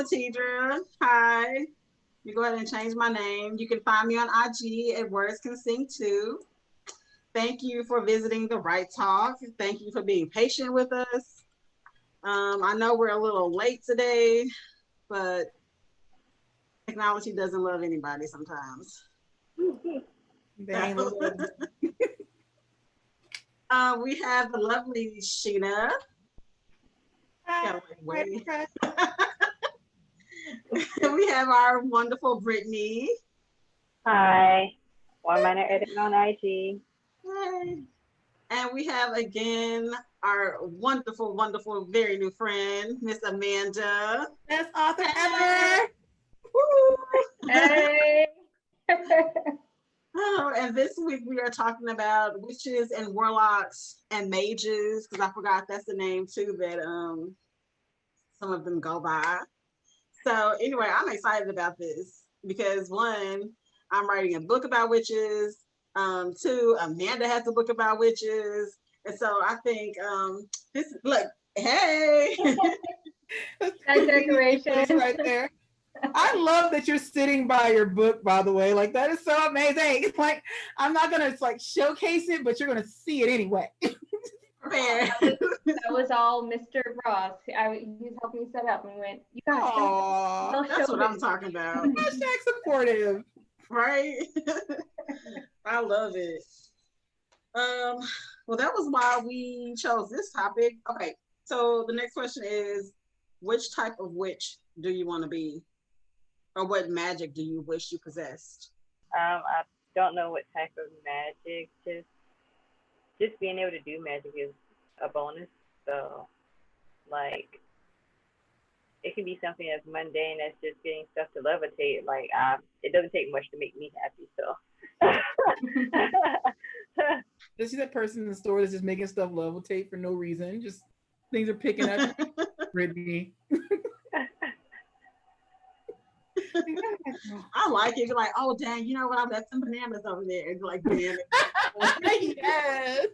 Latedra. Hi. You go ahead and change my name. You can find me on IG at Words Can Sing Too. Thank you for visiting the Right Talk. Thank you for being patient with us. I know we're a little late today, but technology doesn't love anybody sometimes. They ain't little. We have the lovely Sheena. Hi. Wait. We have our wonderful Brittny. Hi. 1 minute edit on IG. Hi. And we have again our wonderful, wonderful, very new friend, Miss Amanda. Best author ever. Woo. Hey. Oh, and this week we are talking about witches and warlocks and mages, because I forgot that's the name too that some of them go by. So anyway, I'm excited about this because one, I'm writing a book about witches. Two, Amanda has a book about witches. And so I think this look, hey. That decoration right there. I love that you're sitting by your book, by the way. Like, that is so amazing. It's like, I'm not gonna like showcase it, but you're gonna see it anyway. Fair. that was all Mr. Ross. He was helping me set up and went, you guys, that's what I'm talking about. Hashtag supportive. Right? I love it. Well, that was why we chose this topic. Okay, so the next question is, which type of witch do you want to be? Or what magic do you wish you possessed? I don't know what type of magic. Just being able to do magic is a bonus. So, like, it can be something as mundane as just getting stuff to levitate. Like, it doesn't take much to make me happy. So. Is she that person in the store that's just making stuff levitate for no reason? Just things are picking up. Brittny. I like it. You're like, oh dang, you know what? I left some bananas over there. It's like bananas. Yes.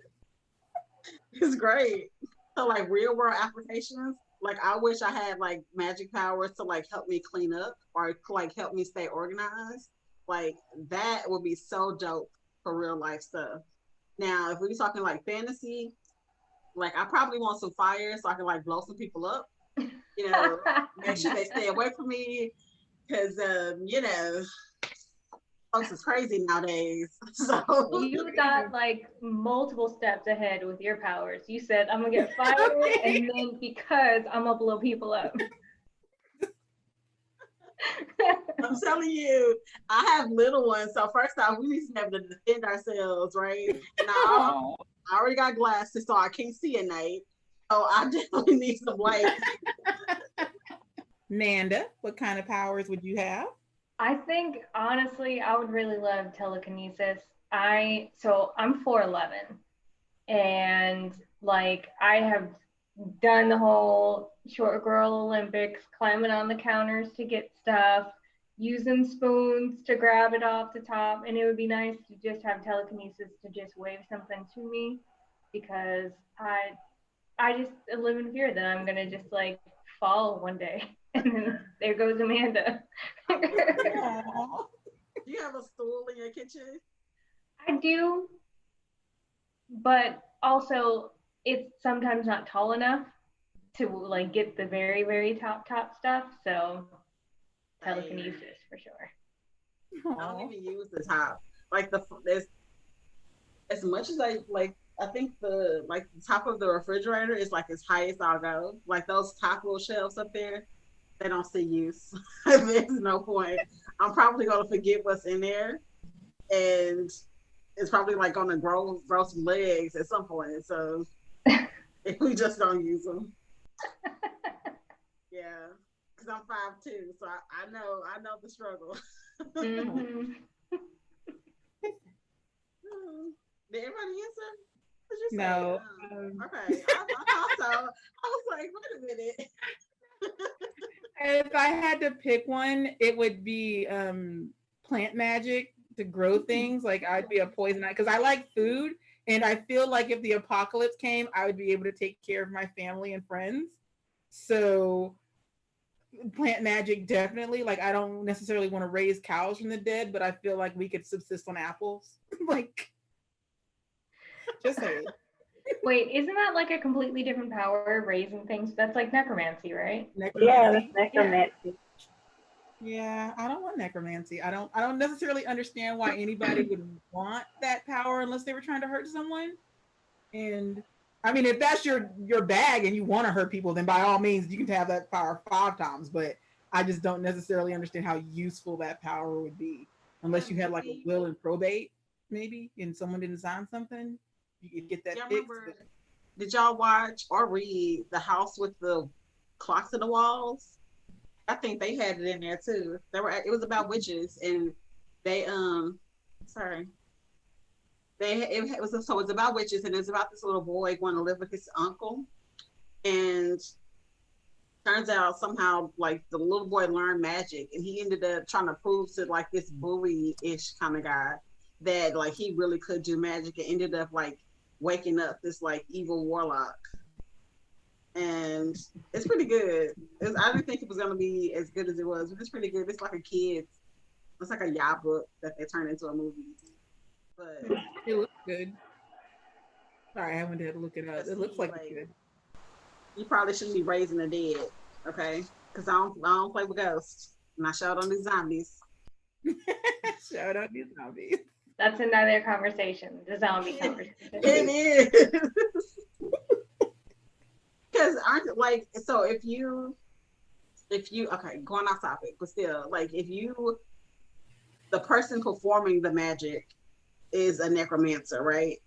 It's great. So like real world applications, like I wish I had like magic powers to like help me clean up or like help me stay organized. Like that would be so dope for real life stuff. Now, if we're talking like fantasy, like I probably want some fire so I can like blow some people up. You know, make sure they stay away from me. Because, you know, folks is crazy nowadays. So you got like multiple steps ahead with your powers. You said, I'm going to get fired, and then because I'm going to blow people up. I'm telling you, I have little ones. So first off, we need to be able to defend ourselves, right? And I already got glasses, so I can't see at night. So I definitely need some light. Nanda, what kind of powers would you have? I think honestly, I would really love telekinesis. I'm 4'11", and like I have done the whole short girl Olympics, climbing on the counters to get stuff, using spoons to grab it off the top, and it would be nice to just have telekinesis to just wave something to me, because I just live in fear that I'm gonna just like fall one day. And then there goes Amanda. Do you have a stool in your kitchen? I do, but also it's sometimes not tall enough to like get the very, very top stuff. So telekinesis for sure. I don't even use the top. Like as much as I like. I think the top of the refrigerator is like as high as I'll go. Like those top little shelves up there, they don't see use. There's no point. I'm probably gonna forget what's in there, and it's probably like gonna grow some legs at some point. So if we just don't use them, yeah, because I'm 5'2", so I know the struggle. Mm-hmm. Did everybody answer? No. Okay. I was like, wait a minute. If I had to pick one, it would be plant magic to grow things. Like I'd be a poison because I like food, and I feel like if the apocalypse came, I would be able to take care of my family and friends. So plant magic, definitely. Like, I don't necessarily want to raise cows from the dead, but I feel like we could subsist on apples. Like, just saying. Wait, isn't that like a completely different power, raising things? That's like necromancy, right? Yeah, that's Necromancy. necromancy. Yeah, I don't want necromancy. I don't necessarily understand why anybody would want that power unless they were trying to hurt someone. And I mean, if that's your bag and you want to hurt people, then by all means you can have that power 5 times. But I just don't necessarily understand how useful that power would be unless you had like a will and probate, maybe, and someone didn't sign something. You could get that Yeah, I fixed. remember. Did y'all watch or read The House with the Clocks in the Walls? I think they had it in there too. It was about witches and they sorry. It was so it's about witches and it's about this little boy going to live with his uncle. And turns out somehow like the little boy learned magic and he ended up trying to prove to like this bully-ish kind of guy that like he really could do magic and ended up like waking up this like evil warlock. And it's pretty good. I didn't think it was gonna be as good as it was, but it's pretty good. It's like it's like a ya book that they turn into a movie. But It looks good. Sorry, I haven't had to look it up. It looks like it's good. You probably shouldn't be raising the dead, okay? Because I don't play with ghosts, and I sure don't do zombies. Shout out these zombies. That's another conversation, the zombie conversation. It is. Because aren't like so if you okay, going off topic, but still like if you the person performing the magic is a necromancer, right?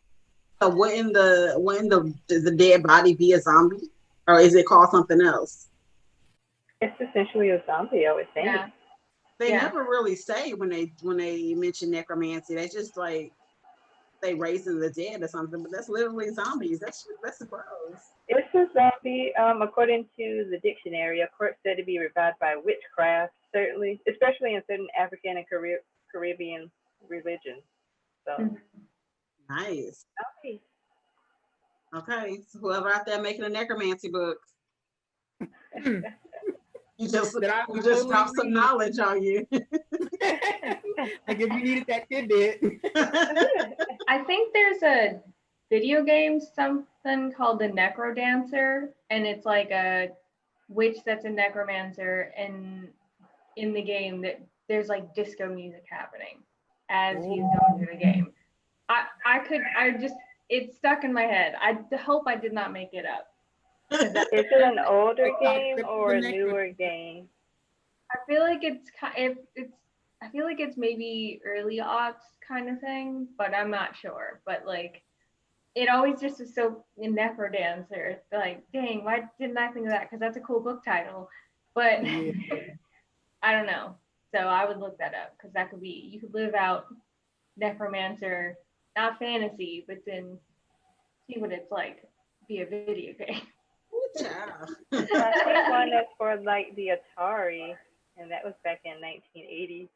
So wouldn't the dead body be a zombie, or is it called something else? It's essentially a zombie, I would think. Yeah. They Yeah. never really say when they mention necromancy. They just like they raising the dead or something, but that's literally zombies. That's gross. It's a zombie, according to the dictionary, a corpse said to be revived by witchcraft, certainly, especially in certain African and Caribbean religions. So, Nice. zombie. Okay, so whoever out there making a necromancy book, you just dropped some knowledge on you. Like if you needed that tidbit. I think there's a video game, something called the Necro Dancer, and it's like a witch that's a necromancer, and in the game that there's like disco music happening as he's going through the game. It's stuck in my head. I hope I did not make it up. Is it an older game or a newer game? I feel like I feel like it's maybe early aughts kind of thing, but I'm not sure. But like, it always just was so in Necro Dancer. Like, dang, why didn't I think of that? Because that's a cool book title. But Yeah. I don't know. So I would look that up because that could be, you could live out Necromancer, not fantasy, but then see what it's like to be a video game. Yeah. I think one that's for like the Atari, and that was back in 1980.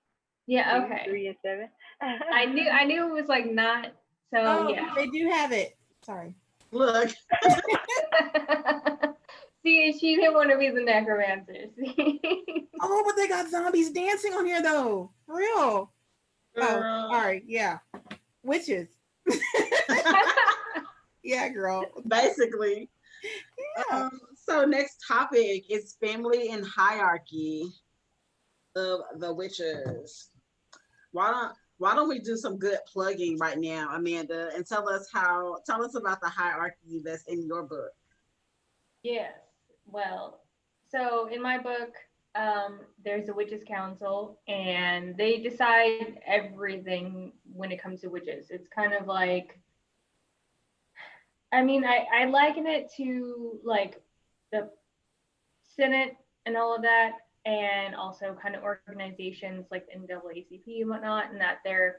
Yeah, okay. 3 and 7. I knew it was like not, so yeah. They do have it. Sorry. Look. See, she didn't want to be the necromancer. Oh, but they got zombies dancing on here though. For real. Oh, all right, yeah. Witches. Yeah, girl. Basically. Yeah. So next topic is family and hierarchy of the witches. Why don't we do some good plugging right now, Amanda, and tell us about the hierarchy that's in your book. Yes. Well, so in my book, there's a witches council, and they decide everything when it comes to witches. It's kind of like, I mean, I liken it to like the Senate and all of that, and also kind of organizations like the NAACP and whatnot, and that they're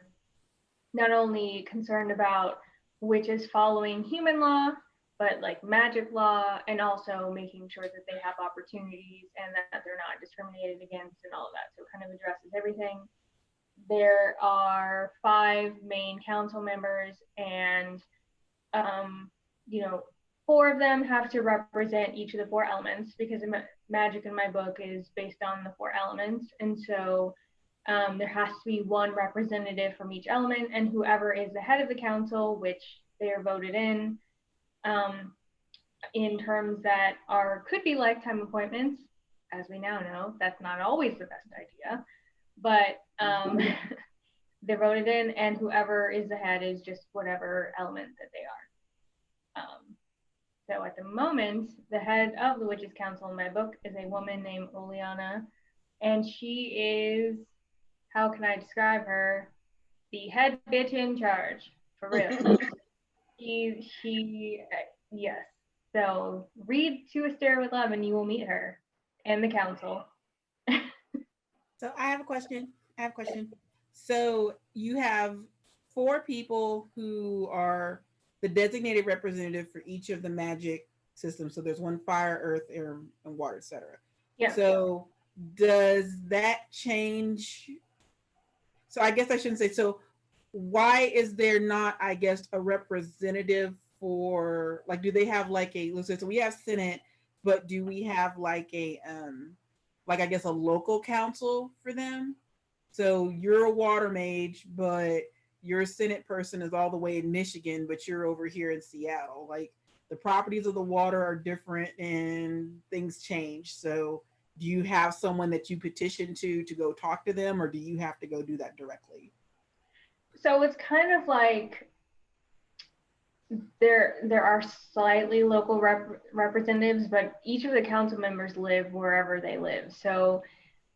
not only concerned about witches following human law, but like magic law, and also making sure that they have opportunities and that they're not discriminated against and all of that. So it kind of addresses everything. There are 5 main council members, and 4 of them have to represent each of the 4 elements, because magic in my book is based on the 4 elements, and so there has to be one representative from each element, and whoever is the head of the council, which they are voted in terms that could be lifetime appointments. As we now know, that's not always the best idea, but they're voted in, and whoever is the head is just whatever element that they are. So at the moment, the head of the Witches Council in my book is a woman named Oleana, and she is, how can I describe her? The head bitch in charge, for real. Yes. So read To a Stair with Love and you will meet her and the council. So I have a question. So you have 4 people who are the designated representative for each of the magic systems. So there's 1 fire, earth, air, and water, etc. Yeah. So does that change? So I guess I shouldn't say so. Why is there not, I guess, a representative for, like, do they have like a, let's say, so we have Senate, but do we have like a like, I guess, a local council for them? So you're a water mage, but your Senate person is all the way in Michigan, but you're over here in Seattle. Like, the properties of the water are different and things change. So do you have someone that you petition to go talk to them, or do you have to go do that directly? So it's kind of like there are slightly local representatives, but each of the council members live wherever they live. So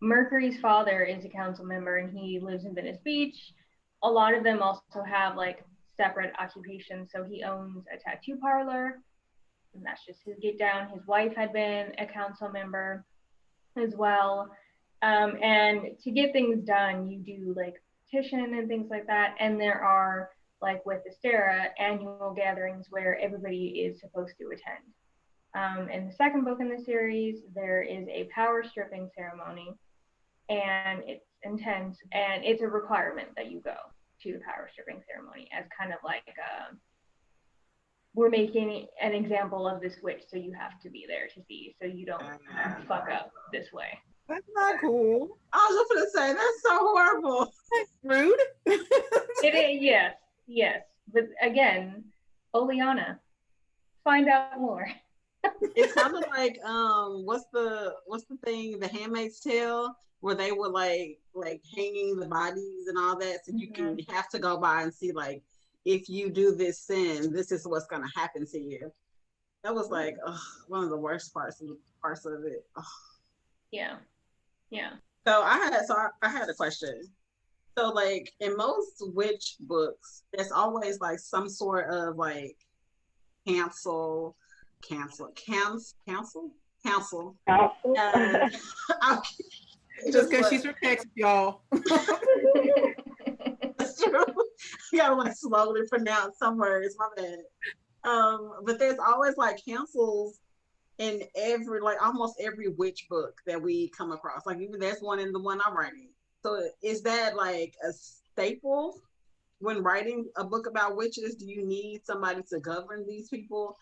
Mercury's father is a council member and he lives in Venice Beach. A lot of them also have like separate occupations. So he owns a tattoo parlor, and that's just his get down. His wife had been a council member as well. And to get things done, you do like petition and things like that. And there are, like with Astera, annual gatherings where everybody is supposed to attend. In the second book in the series, there is a power stripping ceremony, and it's intense, and it's a requirement that you go to the power stripping ceremony as kind of like we're making an example of this witch, so you have to be there to see, so you don't fuck up this way. That's not cool. I was just gonna say, that's so horrible. That's rude. It is, yes. But again, Oleana, find out more. It's kind of like what's the thing, The Handmaid's Tale, where they were like hanging the bodies and all that, so you can have to go by and see, like, if you do this sin, this is what's gonna happen to you. That was like one of the worst parts of it. Ugh. Yeah. So I had a question. So like in most witch books, there's always like some sort of like council. Just because she's from Texas, y'all. That's true. You gotta like slowly pronounce some words, my bad. But there's always like councils in almost every witch book that we come across. Like even there's one in the one I'm writing. So is that like a staple when writing a book about witches? Do you need somebody to govern these people?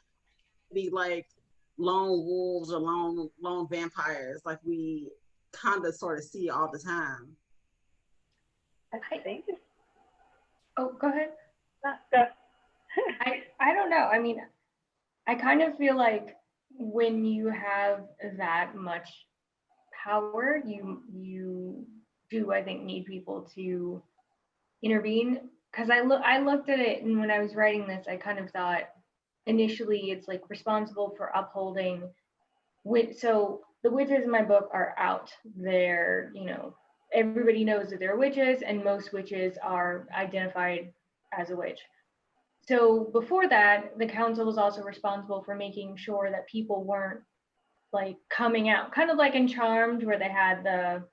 Be like lone wolves or lone vampires, like we kind of sort of see all the time. I think. Oh, go ahead. Go. I don't know. I mean, I kind of feel like when you have that much power, you do, I think, need people to intervene. Because I looked at it, and when I was writing this, I kind of thought initially it's like responsible for upholding. So the witches in my book are out there, everybody knows that they're witches, and most witches are identified as a witch. So before that, the council was also responsible for making sure that people weren't like coming out, kind of like in Charmed, where they had the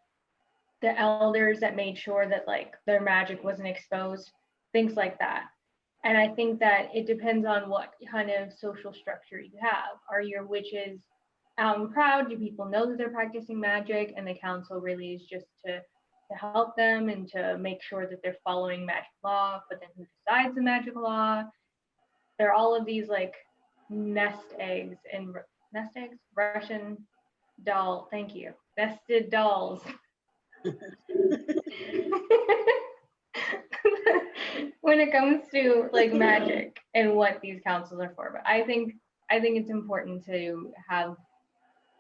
elders that made sure that like their magic wasn't exposed, things like that. And I think that it depends on what kind of social structure you have. Are your witches out and proud? Do people know that they're practicing magic? And the council really is just to help them and to make sure that they're following magic law, but then who decides the magic law? There are all of these like nest eggs, Russian doll. Thank you. Vested dolls. When it comes to like magic and what these councils are for. But I think it's important to have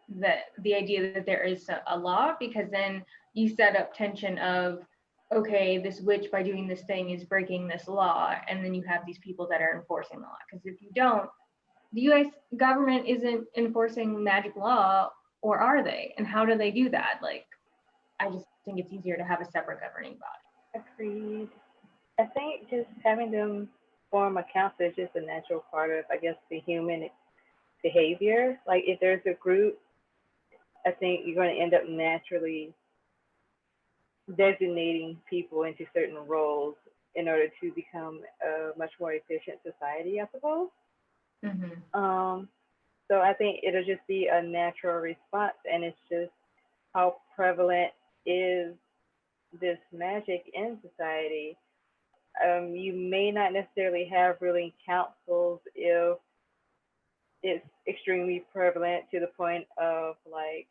the idea that there is a law, because then you set up tension of, okay, this witch by doing this thing is breaking this law, and then you have these people that are enforcing the law. Because if you don't, the US government isn't enforcing magic law, or are they? And how do they do that? Like, I just think it's easier to have a separate governing body. Agreed. I think just having them form a council is just a natural part of, I guess, the human behavior. Like if there's a group, I think you're going to end up naturally designating people into certain roles in order to become a much more efficient society, I suppose. So I think it'll just be a natural response, and it's just how prevalent is this magic in society. You may not necessarily have ruling councils if it's extremely prevalent to the point of, like,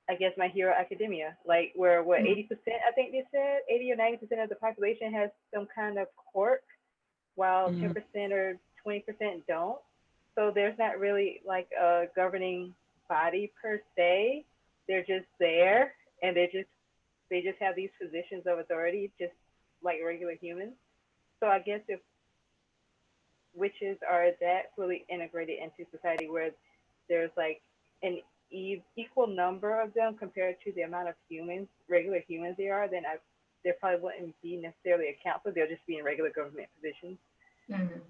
I guess My Hero Academia, like where 80%, I think they said 80 or 90% of the population has some kind of quirk, while 10% or 20% don't. So there's not really like a governing body per se. They're just there, and they just have these positions of authority, just like regular humans. So I guess if witches are that fully integrated into society, where there's like an equal number of them compared to the amount of humans, regular humans there are, then there probably wouldn't be necessarily a council. They'll just be in regular government positions.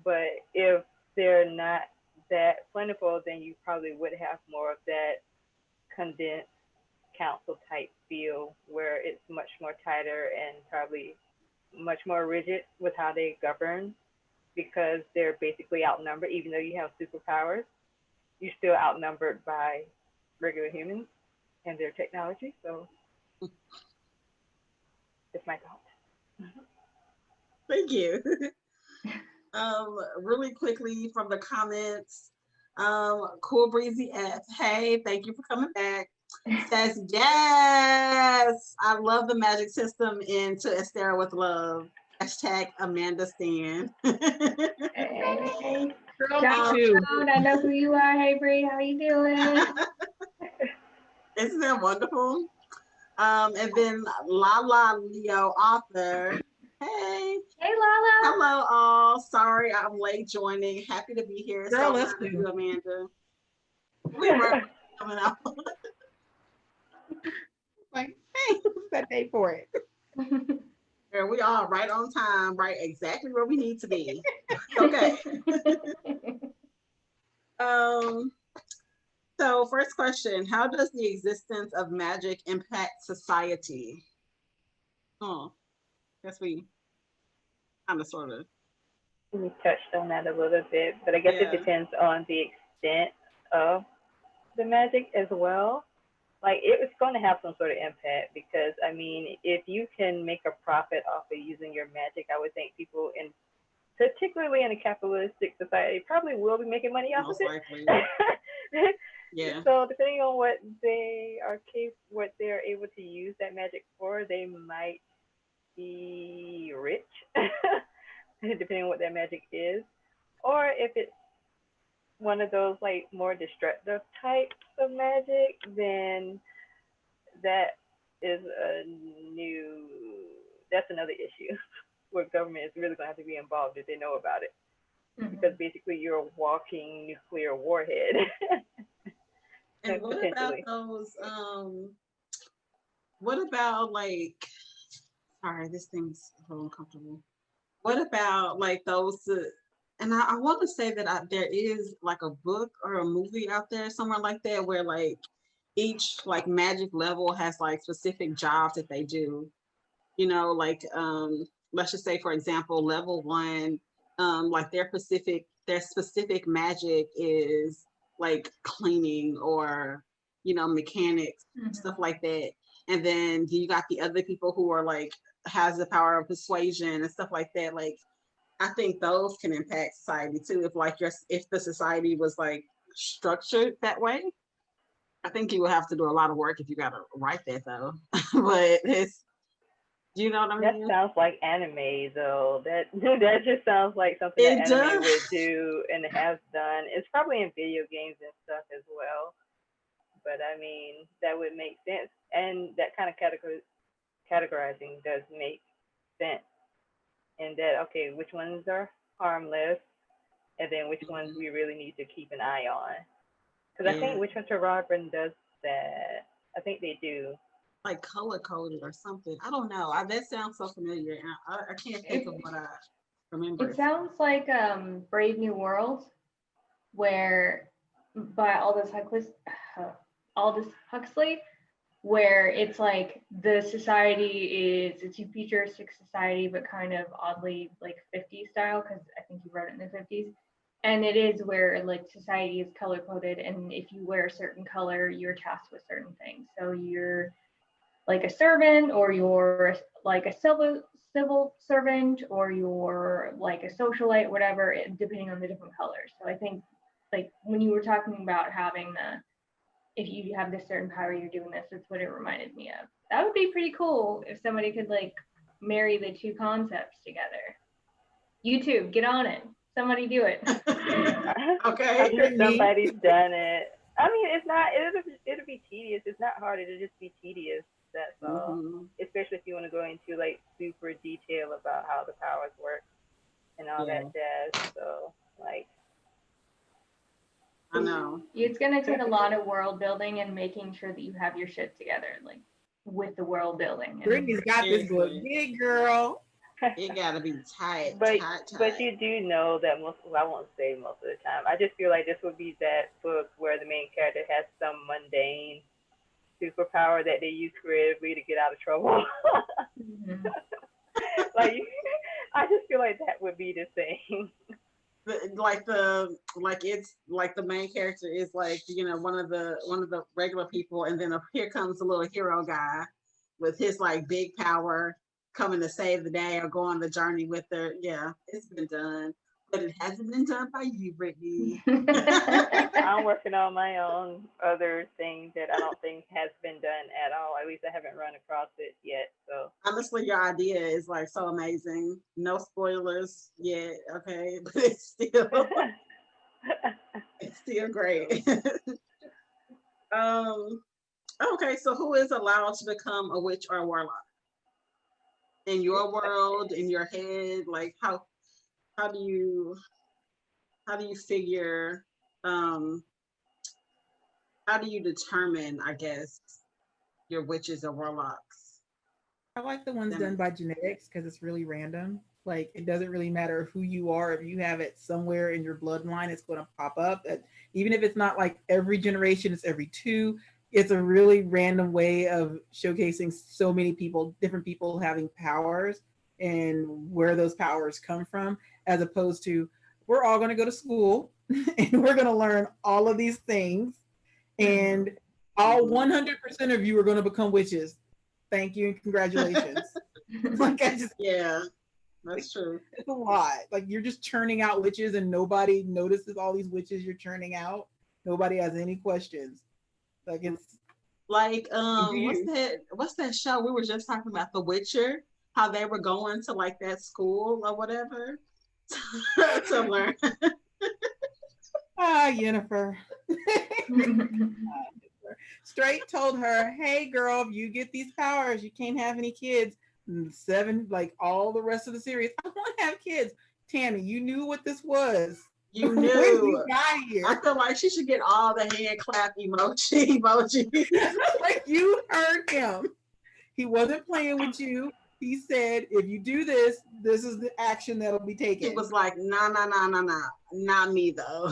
But if they're not that plentiful, then you probably would have more of that condensed council type feel, where it's much more tighter and probably much more rigid with how they govern, because they're basically outnumbered. Even though you have superpowers, you're still outnumbered by regular humans and their technology. So that's my thought. Thank you. Really quickly from the comments, Cool Breezy F, hey, thank you for coming back. Says, yes, I love the magic system in To Estera with Love. Hashtag Amanda Stan. Hey, Girl, shout me too. out. I know who you are. Hey, Bree, how you doing? Isn't that wonderful? And then Lala Leo author. Hey. Hey, Lala. Hello all. Sorry I'm late joining. Happy to be here. Girl, So let's proud of do. you, Amanda. We were coming out. Like, hey, what's that day for it? Girl, we are right on time, right exactly where we need to be. Okay. So first question, how does the existence of magic impact society? Oh, guess we kind of sort of. We touched on that a little bit, but I guess it depends on the extent of the magic as well. Like it's going to have some sort of impact, because I mean, if you can make a profit off of using your magic, I would think people in, particularly in a capitalistic society, probably will be making money off Most of it. likely. Yeah. So depending on what they're able to use that magic for, they might be rich, depending on what that magic is, or if it's one of those like more destructive types of magic, then that's another issue where government is really going to have to be involved if they know about it, because basically you're a walking nuclear warhead. And what about those? What about like? Sorry, this thing's a little uncomfortable. What about like those? And I want to say that there is like a book or a movie out there somewhere like that, where like each like magic level has like specific jobs that they do. You know, like let's just say for example, level 1, like their specific magic is like cleaning or, you know, mechanics, stuff like that. And then you got the other people who are like has the power of persuasion and stuff like that. Like I think those can impact society too, if the society was like structured that way. I think you would have to do a lot of work if you gotta write that though. But it's, you know what I That mean? sounds like anime though. That that just sounds like something that It anime would does. do and has done. It's probably in video games and stuff as well. But I mean, that would make sense, and that kind of categorizing does make sense. In that, okay, which ones are harmless, and then which ones Mhm. we really need to keep an eye on. Because I Yeah, think Which Hunter Robin does that. I think they do. like color coded or something. I don't know. That sounds so familiar. And I can't think of It what I remember it it from. sounds like Brave New World, where by Aldous Huxley, where it's like the society is it's a futuristic society, but kind of oddly like 50s style, because I think he wrote it in the 50s. And it is where like society is color coded, and if you wear a certain color, you're tasked with certain things. So you're like a servant, or you're like a civil servant, or you're like a socialite, whatever, depending on the different colors. So I think like when you were talking about having the if you have this certain power, you're doing this. That's what it reminded me of. That would be pretty cool if somebody could like marry the two concepts together. YouTube, get on it. Somebody do it. I'm Okay. sure Brittany, somebody's done it. I mean, it's not. It'll be tedious. It's not hard. It'll just be tedious. That's all. Hmm. Especially if you want to go into like super detail about how the powers work and all Yeah, that jazz. So like, I know. It's gonna take a lot of world building and making sure that you have your shit together, like with the world building. And Brittany's got this book. Seriously. Big girl. It gotta be tight, but tight, but tight. you do know that most. Well, I won't say most of the time. I just feel like this would be that book where the main character has some mundane superpower that they use creatively to get out of trouble. mm-hmm. Like, I just feel like that would be the same. Like it's like the main character is like, one of the regular people, and then here comes the little hero guy with his like big power coming to save the day or go on the journey with her. Yeah, it's been done, but it hasn't been done by you, Brittany. I'm working on my own other thing that I don't think has been done at all. At least I haven't run across it yet. So, Honestly, your idea is like so amazing. No spoilers yet, okay, but it's still great. um, okay, so who is allowed to become a witch or a warlock in good your world, question. in your head? Like how do you how do you figure um how do you determine, I guess, your witches or warlocks? I like the ones That done makes by genetics because it's really random. Like it doesn't really matter who you are. If you have it somewhere in your bloodline, it's going to pop up. Even if it's not like every generation, it's every two. It's a really random way of showcasing so many people, different people having powers and where those powers come from, as opposed to we're all going to go to school and we're going to learn all of these things and all mm-hmm. 100% of you are going to become witches. Thank you and congratulations. Like I just, Yeah, that's true. it's a lot. Like you're just churning out witches and nobody notices all these witches you're churning out. Nobody has any questions. Like it's Like, you do you. what's that show we were just talking about, The Witcher? How they were going to like that school or whatever to learn. Ah, Jennifer. Straight told her, hey girl, if you get these powers, you can't have any kids. And seven, like all the rest of the series, I want to have kids. Tammy, you knew what this was You when you knew. got I here. feel like she should get all the hand clap emojis. Like you heard him. He wasn't playing with you. He said, if you do this, this is the action that'll be He taken. was like, nah, nah, nah, nah, nah, not me though.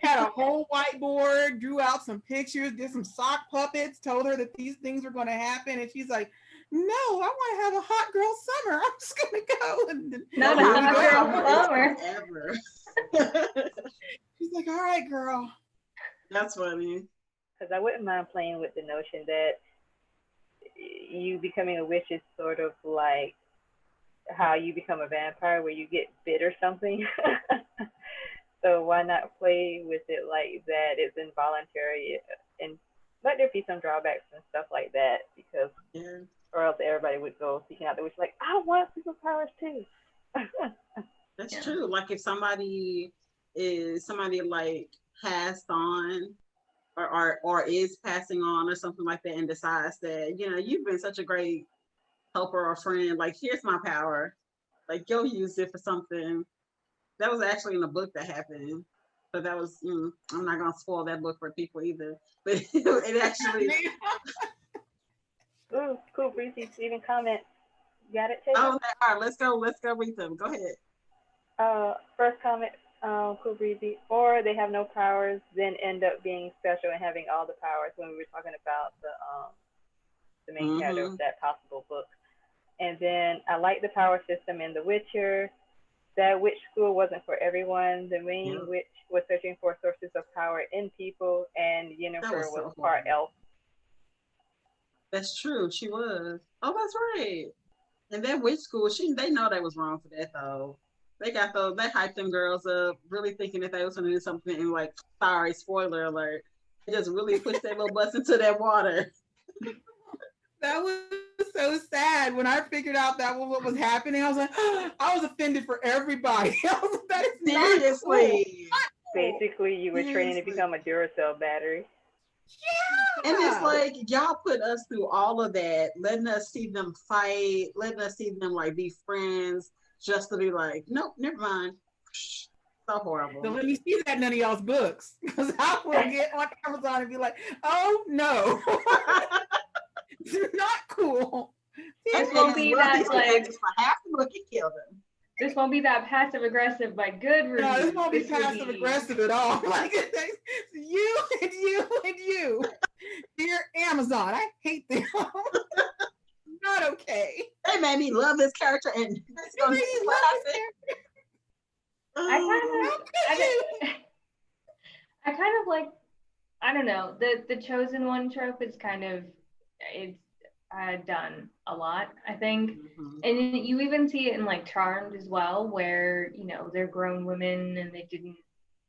Had a whole whiteboard, drew out some pictures, did some sock puppets, told her that these things were going to happen. And she's like, no, I want to have a hot girl summer. I'm just going to go. And No Not a here we hot hot girl go. girl summer is summer. forever. She's like, all right, girl. That's funny. Because I wouldn't mind playing with the notion that you becoming a witch is sort of like how you become a vampire, where you get bit or something. So why not play with it like that? It's involuntary, and but there'd be some drawbacks and stuff like that because, Yeah. or else everybody would go seeking out the witch like, I want superpowers too. That's true. Like if somebody like passed on or is passing on or something like that and decides that, you've been such a great helper or friend, like here's my power. Like go use it for something. That was actually in a book that happened. But that was, I'm not gonna spoil that book for people either. But it actually Ooh, cool, Breezy. Even comment. Got it, Taylor? all right, let's go read them. Go ahead. First comment, cool breezy. Or they have no powers, then end up being special and having all the powers. When we were talking about the main character of that possible book. And then I like the power system in The Witcher. That witch school wasn't for everyone. The main witch was searching for sources of power in people, and Yennefer was part elf. That's true. She was. Oh, that's right. And that witch school, they know they was wrong for that though. They hyped them girls up, really thinking that they was gonna do something, and like, sorry, spoiler alert, they just really pushed their little butts into that water. That was so sad. When I figured out that was what was happening, I was like, I was offended for everybody. I was like, that is seriously. Basically, you were training to become a Duracell battery. Yeah. And it's like, y'all put us through all of that, letting us see them fight, letting us see them like be friends, just to be like, nope, never mind. So horrible. Don't let me see that in none of y'all's books, because I will get on Amazon and be like, oh no. It's not cool. This won't be that like for half the book, you killed them. This won't be that passive aggressive, like good review. No, this won't be passive aggressive at all. Like you and you and you. Dear Amazon, I hate them. Not okay. They made me love this character, and this gonna be classic. I kind of like, I don't know, the chosen one trope is kind of, it's done a lot, I think. And you even see it in like Charmed as well, where they're grown women and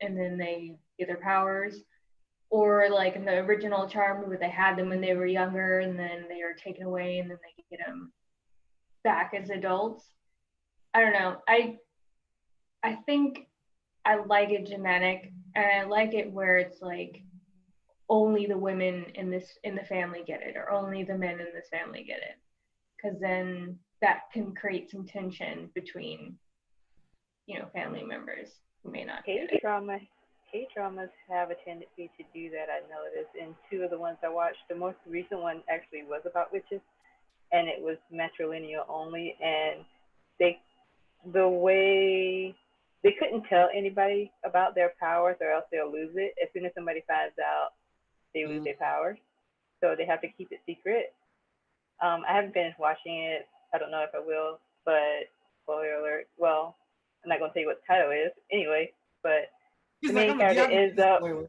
then they get their powers, or like in the original Charmed where they had them when they were younger and then they are taken away and then they get them back as adults. I don't know, I think I like it genetic, and I like it where it's like only the women in the family get it, or only the men in this family get it, because then that can create some tension between family members who may not get it. K-dramas have a tendency to do that, I noticed. And two of the ones I watched, the most recent one actually was about witches, and it was matrilineal only, and the way they couldn't tell anybody about their powers, or else they'll lose it. As soon as somebody finds out, they lose their powers. So they have to keep it secret. I haven't finished watching it. I don't know if I will, but spoiler alert. Well, I'm not going to tell you what the title is anyway, but the main character ends up the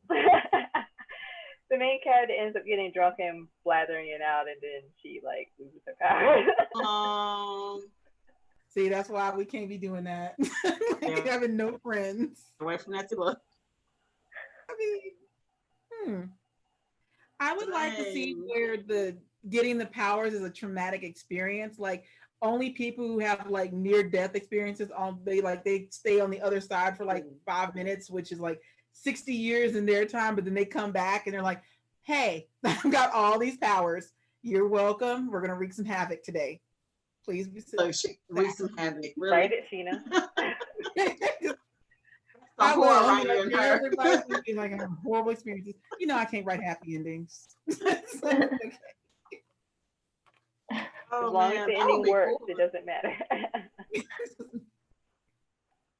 main character ends up getting drunk and blathering it out, and then she like loses her powers. See, that's why we can't be doing that. Having no friends. Away from that too. I mean, I would like to see where the getting the powers is a traumatic experience. Like only people who have like near death experiences they stay on the other side for like 5 minutes, which is like 60 years in their time, but then they come back and they're like, hey, I've got all these powers. You're welcome. We're gonna wreak some havoc today. Please be wreak some havoc. Really? Write it, Sheena. I will. Everybody's like having horrible experiences. I can't write happy endings. Okay. As long as the ending works, it doesn't matter.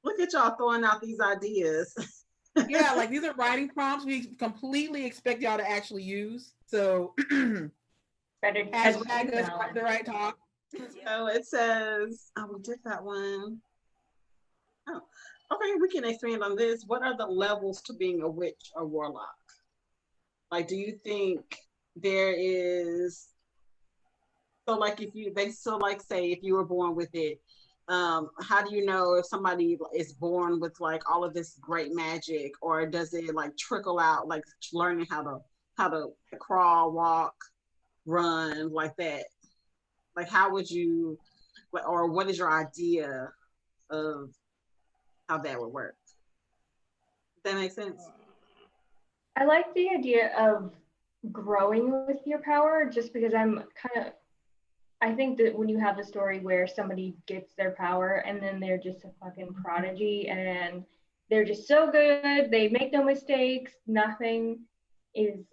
Look at y'all throwing out these ideas. Yeah, like these are writing prompts we completely expect y'all to actually use. So better hashtag the right talk. So it says, we did that one. Oh, okay, we can expand on this. What are the levels to being a witch or warlock? Like, do you think there is, so like if you were born with it, how do you know if somebody is born with like all of this great magic, or does it like trickle out, like learning how how to crawl, walk, run like that. Like how would you, or what is your idea of how that would work? Does that make sense? I like the idea of growing with your power just because I think that when you have a story where somebody gets their power and then they're just a fucking prodigy and they're just so good, they make no mistakes, nothing is.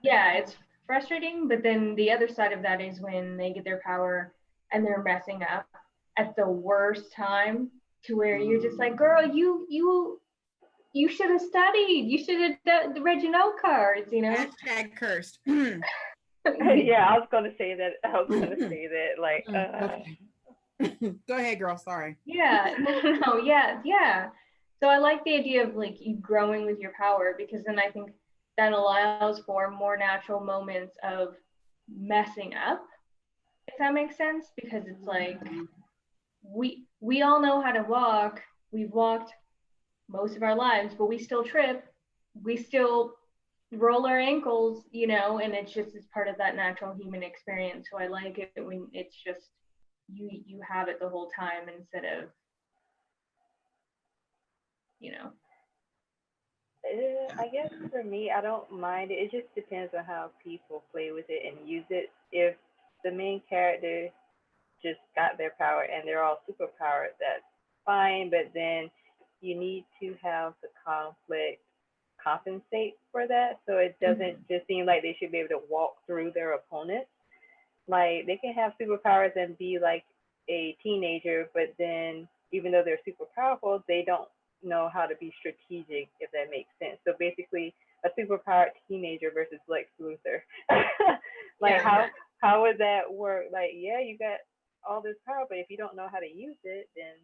Yeah, it's frustrating, but then the other side of that is when they get their power and they're messing up at the worst time to where you're just like, girl, you should have studied. You should have done the read your note cards, you know? Hashtag cursed. Yeah, I was gonna say that. Like, okay. Go ahead, girl. Sorry. Yeah, no, yeah. So I like the idea of like you growing with your power because then I think that allows for more natural moments of messing up, if that makes sense. Because it's like we all know how to walk. We've walked most of our lives, but we still trip. We still roll our ankles, you know, and it's part of that natural human experience. So I like it when it's just you have it the whole time instead of, you know. I guess for me, I don't mind it. It just depends on how people play with it and use it. If the main character just got their power and they're all superpowered, that's fine. But then you need to have the conflict compensate for that, so it doesn't just seem like they should be able to walk through their opponents. Like they can have superpowers and be like a teenager, but then even though they're super powerful, they don't know how to be strategic, if that makes sense. So basically, a superpowered teenager versus Lex Luthor. Like how would that work? Like, yeah, you got all this power, but if you don't know how to use it, then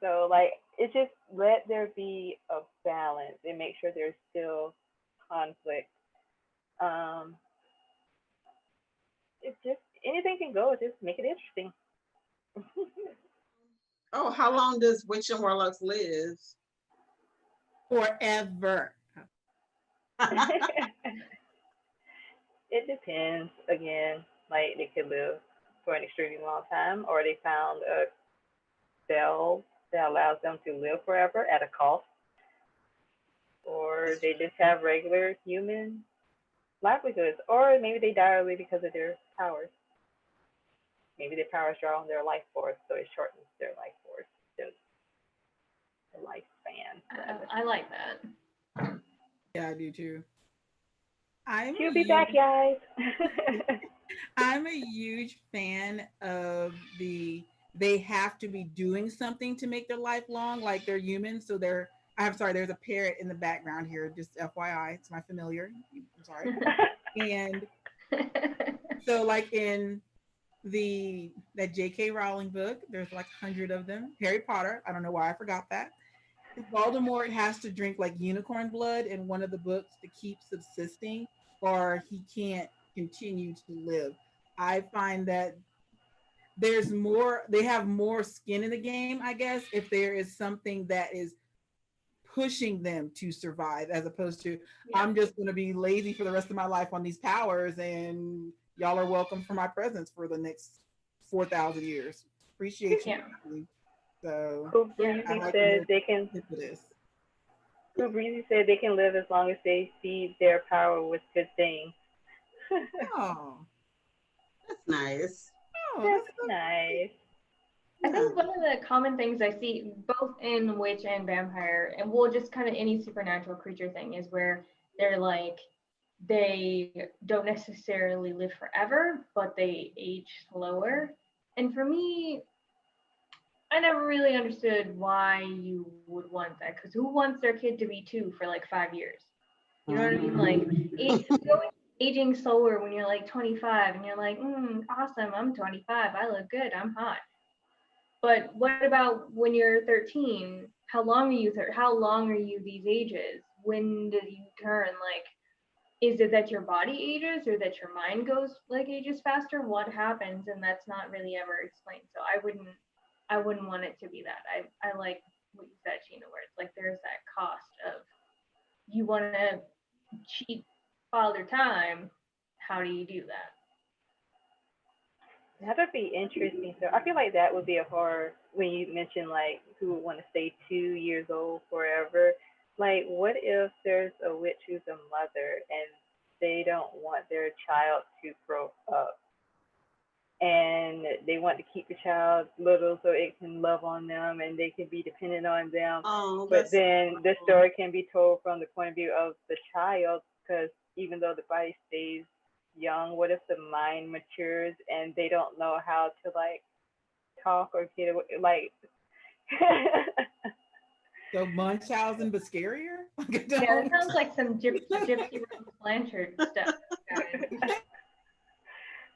so like it just let there be a balance and make sure there's still conflict. Um, it's just anything can go. Just make it interesting. Oh, how long does Witch and Warlocks live? Forever. It depends. Again, like they could live for an extremely long time, or they found a spell that allows them to live forever at a cost, or they just have regular human livelihoods, or maybe they die early because of their powers. Maybe their powers draw on their life force, so it shortens their life force, just the lifespan. I like that. Yeah, I do too. She'll be back, guys. I'm a huge fan of they have to be doing something to make their life long, like they're human. So I'm sorry, there's a parrot in the background here, just FYI. It's my familiar. I'm sorry. And so like in that J.K. Rowling book, there's like 100 of them. Harry Potter, I don't know why I forgot that. Voldemort has to drink like unicorn blood in one of the books to keep subsisting, or he can't continue to live. I find that they have more skin in the game, I guess, if there is something that is pushing them to survive, as opposed to I'm just going to be lazy for the rest of my life on these powers, and y'all are welcome for my presence for the next 4,000 years. Appreciate you. Yeah. So Who said they can live as long as they feed their power with good things. Oh, that's nice. That's nice. I think one of the common things I see both in witch and vampire, and well, just kind of any supernatural creature thing, is where they're like they don't necessarily live forever, but they age slower. And for me, I never really understood why you would want that, because who wants their kid to be 2 for like 5 years? You know what I mean? Like aging slower when you're like 25 and you're like, awesome, I'm 25, I look good, I'm hot. But what about when you're 13? How long are you these ages? When did you turn? Like, is it that your body ages or that your mind ages faster? What happens? And that's not really ever explained. So I wouldn't want it to be that. I like what you said, Sheena, where it's like there's that cost of you want to cheat Father Time. How do you do that? That would be interesting. So I feel like that would be a horror when you mention like who would want to stay 2 years old forever. Like, what if there's a witch who's a mother and they don't want their child to grow up and they want to keep the child little so it can love on them and they can be dependent on them. Oh, But that's then the horrible. story can be told from the point of view of the child because even though the body stays young, what if the mind matures and they don't know how to like talk or get away? Like, So Munchausen, but scarier. Like, I Yeah, that don't. sounds like some Gypsy Rose Blanchard stuff, guys. it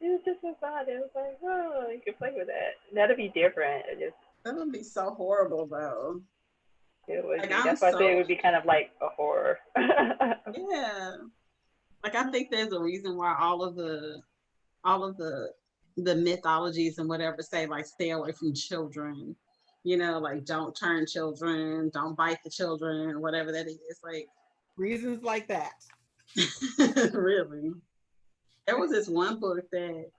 was just so fun. It was like, oh, you can play with that. That'd be different. It just That would be so horrible though. it would Like be. I'm That's why I say it so would be kind of like a horror. yeah. Like I think there's a reason why all of the mythologies and whatever say like stay away from children. You know, like don't turn children, don't bite the children, whatever that is. Like Reasons like that. really. There was this one book that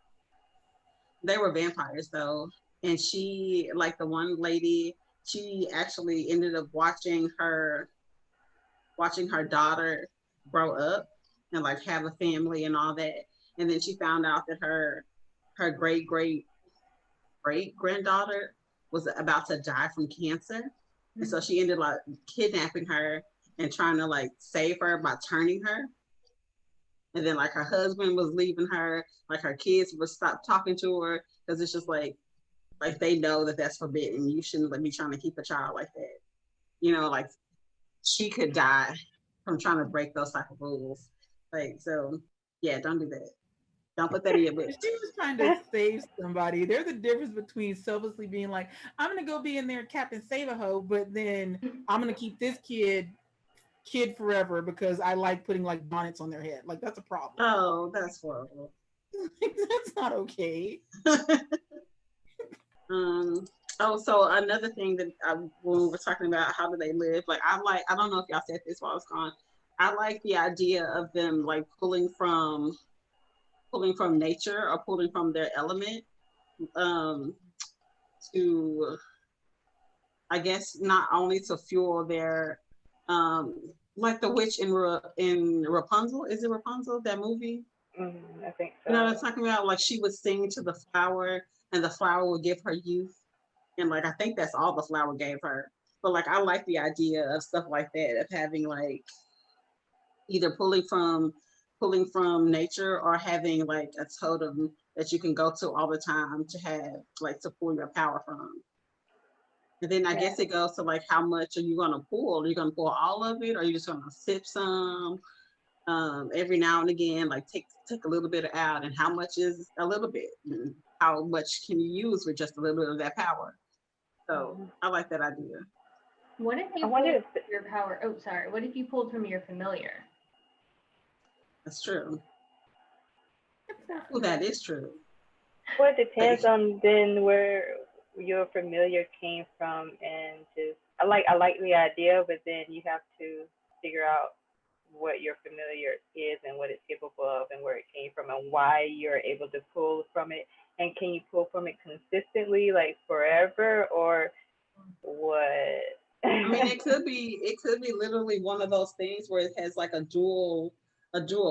they were vampires though, and she like the one lady, she actually ended up watching her daughter grow up and like have a family and all that. And then she found out that her great granddaughter was about to die from cancer. And so she ended up like kidnapping her and trying to like save her by turning her. And then like her husband was leaving her, like her kids would stop talking to her because it's just like they know that that's forbidden. You shouldn't be trying to keep a child like that. You know, like she could die from trying to break those type of rules. Like so, yeah, don't do that. Don't put that in your book. If she was trying to save somebody, there's a difference between selflessly being like, I'm gonna go be in there, Captain Save-A-Ho, but then I'm gonna keep this kid forever because I like putting like bonnets on their head. Like that's a problem. Oh, that's horrible. That's not okay. um. Oh, so another thing that when we were talking about how do they live, I don't know if y'all said this while I was gone. I like the idea of them like pulling from nature or pulling from their element um, to, I guess, not only to fuel their, like the witch in Rapunzel. Is it Rapunzel, that movie? I think You know what I'm so. talking about? Like she would sing to the flower and the flower would give her youth. And like, I think that's all the flower gave her. But like, I like the idea of stuff like that, of having like either pulling from nature or having like a totem that you can go to all the time to have like to pull your power from. And then I Yeah. guess it goes to like how much are you gonna pull? Are you gonna pull all of it or are you just gonna sip some every now and again, like take a little bit out and how much is a little bit? And how much can you use with just a little bit of that power? So Mhm. I like that idea. What if I you wonder pulled if from your power? Oh, sorry. What if you pulled from your familiar? That's true. That's not Well, that familiar. is true. well, it Like, depends on then where your familiar came from, and just I like the idea, but then you have to figure out what your familiar is and what it's capable of and where it came from and why you're able to pull from it, and can you pull from it consistently like forever or what? I mean, it could be literally one of those things where it has like a dual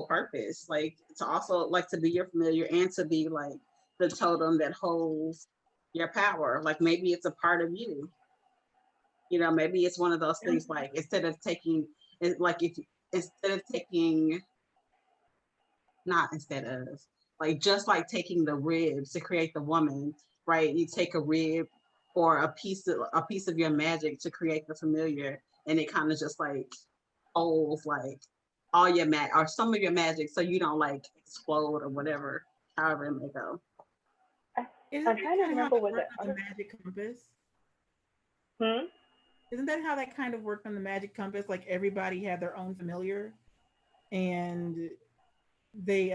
purpose, like to also like to be your familiar and to be like the totem that holds your power. Like maybe it's a part of you. You know, maybe it's one of those things like instead of taking it like if instead of taking not instead of like just like taking the ribs to create the woman, right? You take a rib or a piece of your magic to create the familiar, and it kind of just like holds like all your mag or some of your magic, so you don't like explode or whatever, however it may go. Isn't I'm that trying to kind of how remember it what the worked on the other. magic compass? Hmm. Isn't that how that kind of worked on the magic compass? Like everybody had their own familiar, and they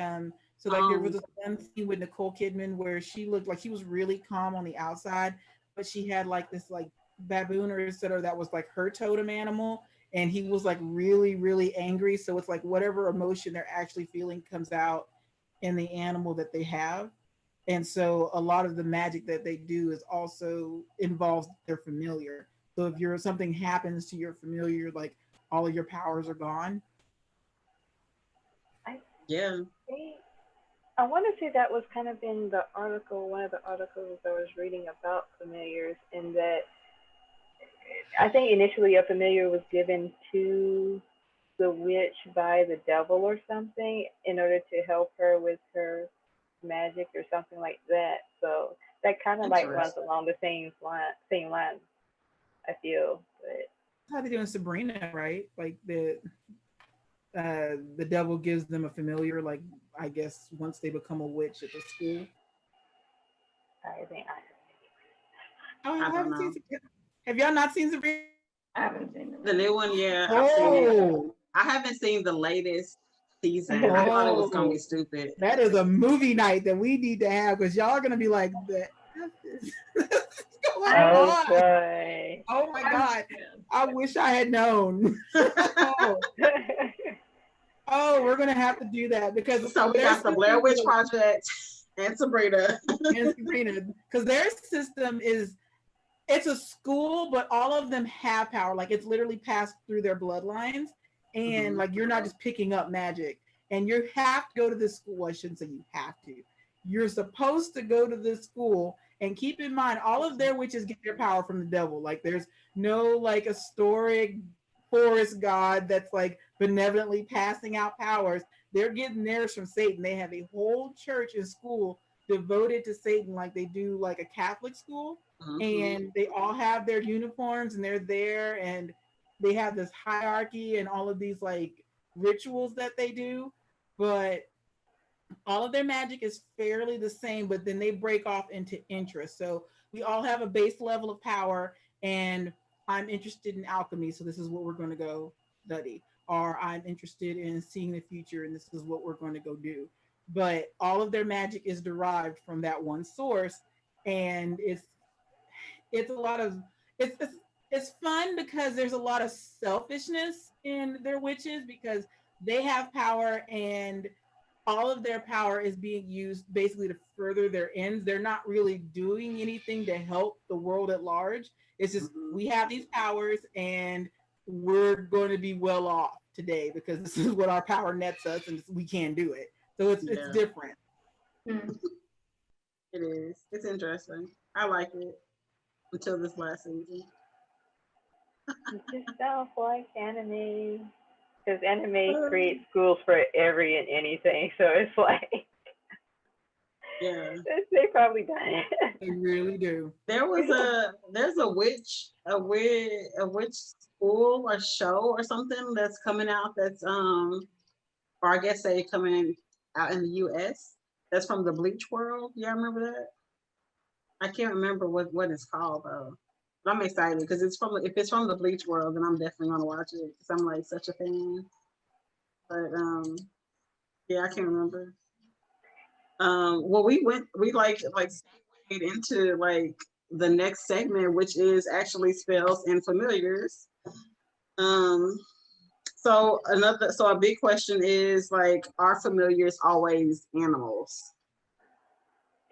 so like there was Um, this one scene with Nicole Kidman where she looked like she was really calm on the outside, but she had like this like baboon or etc. that was like her totem animal, and he was like really, really angry. So it's like whatever emotion they're actually feeling comes out in the animal that they have. And so a lot of the magic that they do is also involves their familiar. So if you're something happens to your familiar, like all of your powers are gone. I Yeah. think I want to say that was kind of in the article, one of the articles I was reading about familiars, in that I think initially a familiar was given to the witch by the devil or something in order to help her with her magic or something like that. So that kind of like runs Interesting. along the same line, I feel. But How they doing Sabrina, right? Like the devil gives them a familiar, like I guess once they become a witch at the school. I think Oh, I I don't haven't seen. know. Have y'all not seen Sabrina? I haven't seen The them. new one, yeah, I've seen it. Oh, I haven't seen the latest season. I I, thought it was gonna be oh, stupid. that is a movie night that we need to have because y'all are gonna be like, what's going I oh on? boy. Oh my I'm god, I wish I had known. oh, oh, we're gonna have to do that because So we their got the Blair system Witch Project and Sabrina. and Sabrina, because their system is it's a school, but all of them have power. Like it's literally passed through their bloodlines, and Mhm. like you're not just picking up magic. And you have to go to this school. I shouldn't say you have to. You're supposed to go to this school, and keep in mind, all of their witches get their power from the devil. Like there's no like historic forest god that's like benevolently passing out powers. They're getting theirs from Satan. They have a whole church and school devoted to Satan, like they do like a Catholic school, Mhm. and they all have their uniforms and they're there, and they have this hierarchy and all of these like rituals that they do, but all of their magic is fairly the same, but then they break off into interests. So we all have a base level of power, and I'm interested in alchemy, so this is what we're going to go study. Or I'm interested in seeing the future, and this is what we're going to go do. But all of their magic is derived from that one source, and it's a lot of it's fun because there's a lot of selfishness in their witches because they have power, and all of their power is being used basically to further their ends. They're not really doing anything to help the world at large. It's just Mhm. we have these powers and we're going to be well off today because this is what our power nets us and we can't do it. So it's Yeah, different. Hmm. it is. It's interesting. I like it until this last season. It just sounds like anime. Because anime Um, creates schools for every and anything, so it's like yeah, they probably done They really do. there's a witch school or show or something that's coming out that's or I guess they coming out in the US. That's from the Bleach world. Yeah, remember that? I can't remember what it's called though. But I'm excited because it's from if it's from the Bleach world, then I'm definitely gonna watch it because I'm like such a fan. But yeah, I can't remember. Well, we like segued into like the next segment, which is actually spells and familiars. Um, so a big question is like, are familiars always animals?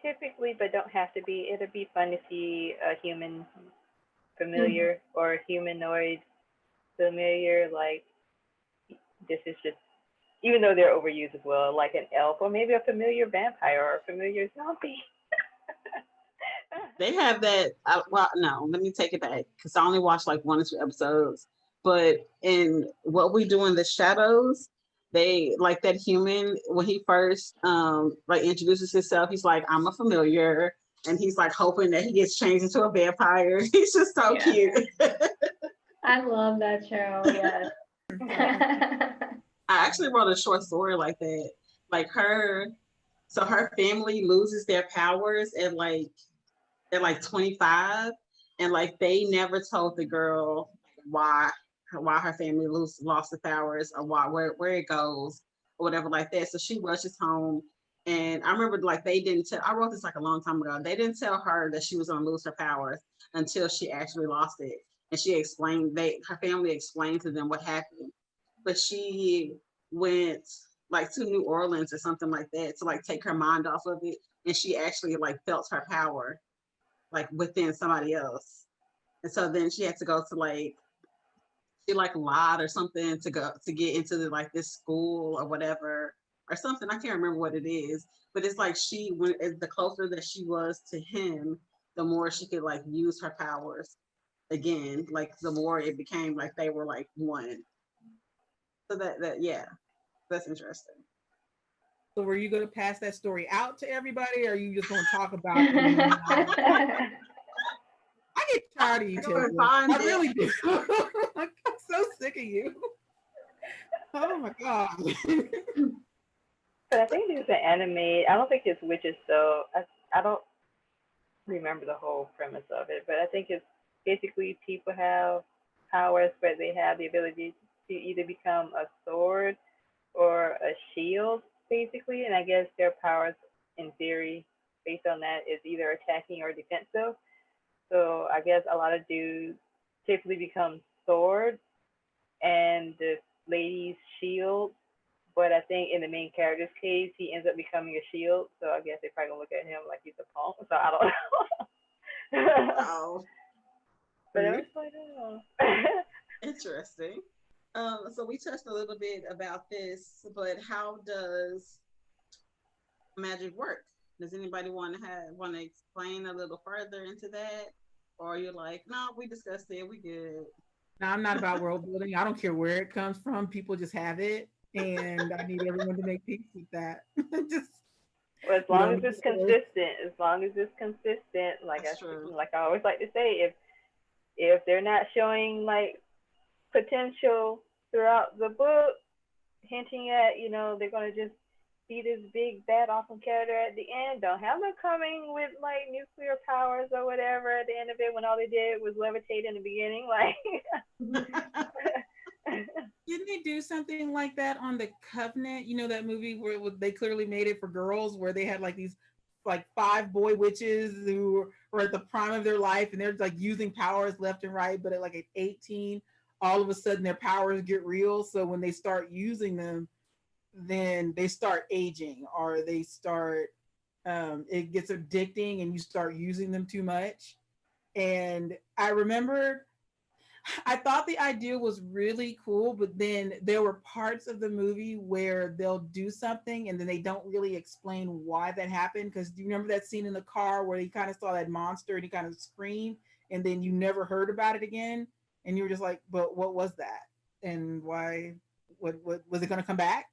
typically, but don't have to be. It'll be fun to see a human Hmm. familiar or a humanoid familiar. Like this is just, even though they're overused as well, like an elf or maybe a familiar vampire or a familiar zombie. They have that. Well, no, let me take it back because I only watched like 1 or 2 episodes. But in What We Do in the Shadows, they like that human when he first like introduces himself. He's like, "I'm a familiar," and he's like hoping that he gets changed into a vampire. He's just so Yeah, cute. I love that show. Yes. I actually wrote a short story like that. Like so her family loses their powers at like 25, and like they never told the girl why her family lost the powers or where it goes or whatever like that. So she rushes home And I remember like they didn't tell, I wrote this like a long time ago. They didn't tell her that she was gonna lose her powers until she actually lost it. And she explained, her family explained to them what happened. But she went like to New Orleans or something like that to like take her mind off of it. And she actually like felt her power like within somebody else. And so then she had to go to like, she like lied or something to go to get into the, like this school or whatever or something. I can't remember what it is, but it's like she when the closer that she was to him, the more she could like use her powers again. Like the more it became like they were like one. So that yeah, that's interesting. So were you going to pass that story out to everybody, or are you just going to talk about it? And then I get tired of you, Tiffany. I really do. I'm so sick of you. Oh my god. But I think it's an anime. I don't think it's witches, so I don't remember the whole premise of it. But I think it's basically people have powers, but they have the ability to either become a sword or a shield, basically. And I guess their powers, in theory, based on that, is either attacking or defensive. So I guess a lot of dudes typically become swords and the ladies shield. But I think in the main character's case, he ends up becoming a shield. So I guess they probably gonna look at him like he's a punk. So I don't know. Wow. But it was like, oh. Interesting. So we touched a little bit about this, but how does magic work? Does anybody want to explain a little further into that, or you're like, no, we discussed it, we good? No, I'm not about world building. I don't care where it comes from. People just have it, and I need everyone to make peace with that. Just well, as long as it's consistent, like I always like to say, if they're not showing like potential throughout the book, hinting at, they're gonna just be this big bad awesome character at the end. Don't have them coming with like nuclear powers or whatever at the end of it when all they did was levitate in the beginning. Like didn't they do something like that on The Covenant? You know, that movie where they clearly made it for girls, where they had like these like 5 boy witches who were at the prime of their life, and they're like using powers left and right, but at 18, all of a sudden their powers get real. So when they start using them, then they start aging, or they start it gets addicting and you start using them too much. And I remember I thought the idea was really cool, but then there were parts of the movie where they'll do something and then they don't really explain why that happened. Because do you remember that scene in the car where he kind of saw that monster and he kind of screamed, and then you never heard about it again, and you were just like, but what was that, and why? What was it going to come back?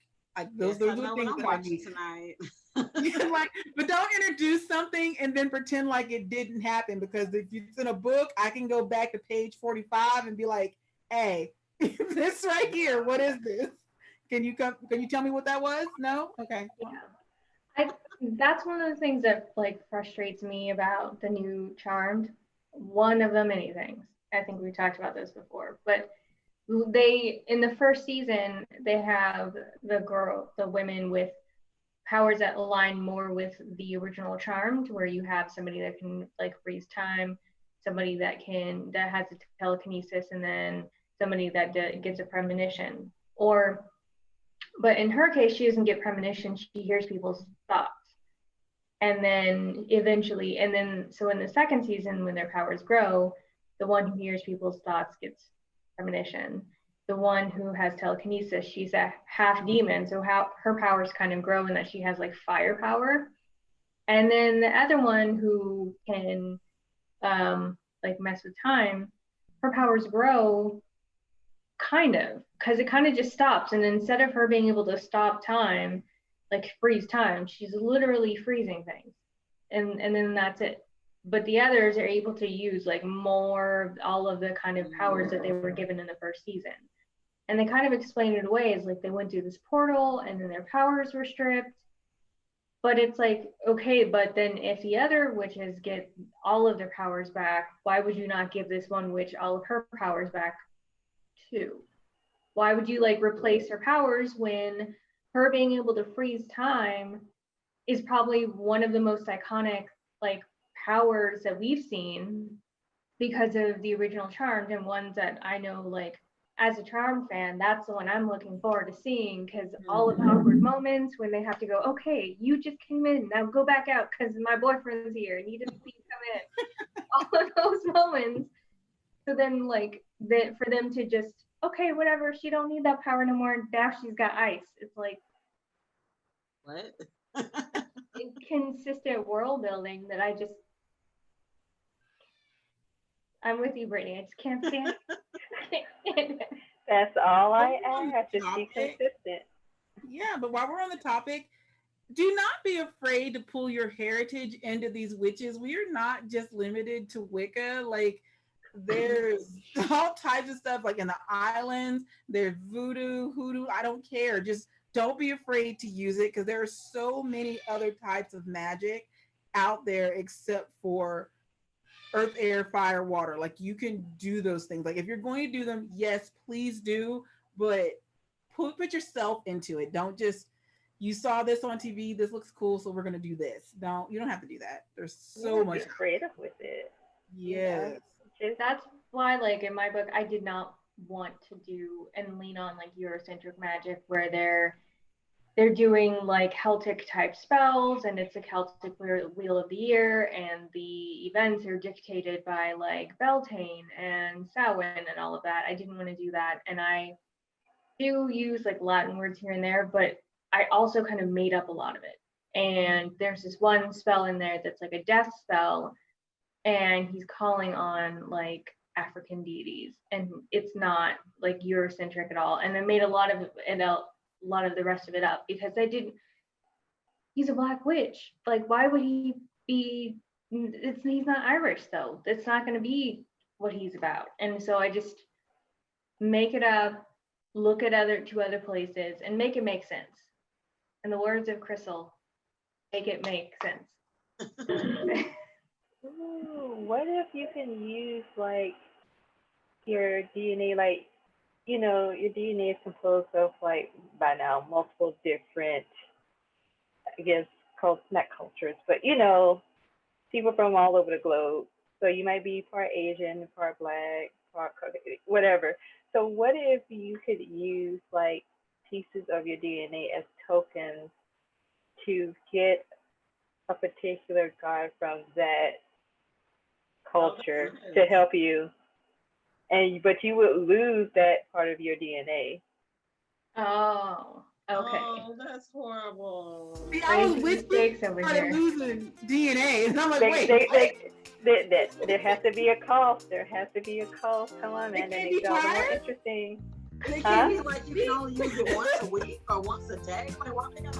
Those are the things that I need tonight. like, but don't introduce something and then pretend like it didn't happen, because if it's in a book, I can go back to page 45 and be like, hey, this right here, what is this? Can you tell me what that was? No? Okay. Yeah. That's one of the things that like frustrates me about the new Charmed. One of the many things. I think we talked about this before, but they, in the first season, they have the women with powers that align more with the original Charmed, where you have somebody that can like freeze time, somebody that has a telekinesis, and then somebody that gets a premonition. But in her case, she doesn't get premonition, she hears people's thoughts. And then eventually, so in the second season, when their powers grow, the one who hears people's thoughts gets premonition. The one who has telekinesis, she's a half demon, so how her powers kind of grow in that she has like fire power. And then the other one who can like mess with time, her powers grow kind of, because it kind of just stops. And instead of her being able to stop time, like freeze time, she's literally freezing things. And then that's it. But the others are able to use like more, all of the kind of powers that they were given in the first season. And they kind of explain it away as like they went through this portal and then their powers were stripped. But it's like, okay, but then if the other witches get all of their powers back, why would you not give this one witch all of her powers back too? Why would you like replace her powers when her being able to freeze time is probably one of the most iconic like powers that we've seen because of the original Charmed, and ones that I know, like as a Charmed fan, that's the one I'm looking forward to seeing, because all of the awkward moments when they have to go, okay, you just came in, now go back out because my boyfriend's here and he didn't see you come in. All of those moments. So then like that for them to just, okay, whatever, she don't need that power no more, now she's got ice. It's like What? inconsistent world building that I'm with you, Brittany. I just can't stand it. That's all I On the ask. Just be topic. consistent. Yeah, but while we're on the topic, do not be afraid to pull your heritage into these witches. We are not just limited to Wicca. Like, there's all types of stuff, like in the islands, there's voodoo, hoodoo, I don't care. Just don't be afraid to use it, because there are so many other types of magic out there except for earth, air, fire, water. Like, you can do those things. Like, if you're going to do them, yes, please do, but put yourself into it. Don't just, you saw this on TV, this looks cool, so we're gonna do this. You don't have to do that. There's so much. Be creative with it. Yes. That's why, like in my book, I did not want to do and lean on like Eurocentric magic, where they're doing like Celtic type spells, and it's a Celtic wheel of the year, and the events are dictated by like Beltane and Samhain and all of that. I didn't want to do that, and I do use like Latin words here and there, but I also kind of made up a lot of it. And there's this one spell in there that's like a death spell, and he's calling on like African deities, and it's not like Eurocentric at all. And I made a lot of the rest of it up, because he's a black witch. Like, why would he be? He's not Irish, though. That's not going to be what he's about. And so I just make it up, look at two other places, and make it make sense. In the words of Crystal, make it make sense. Ooh, what if you can use like your DNA, like, you know, your DNA is composed of like by now multiple different, I guess, not cultures, but you know, people from all over the globe. So you might be part Asian, part black, part whatever. So what if you could use like pieces of your DNA as tokens to get a particular god from that culture to help you, but you would lose that part of your DNA. Oh, okay. Oh, that's horrible. See, I was with you, started losing DNA, and I'm like, There has to be a cost. There has to be a cost. Come on, man. That makes it all the more interesting. They can't be like, you can only use it once a week or once a day. Like, why they gotta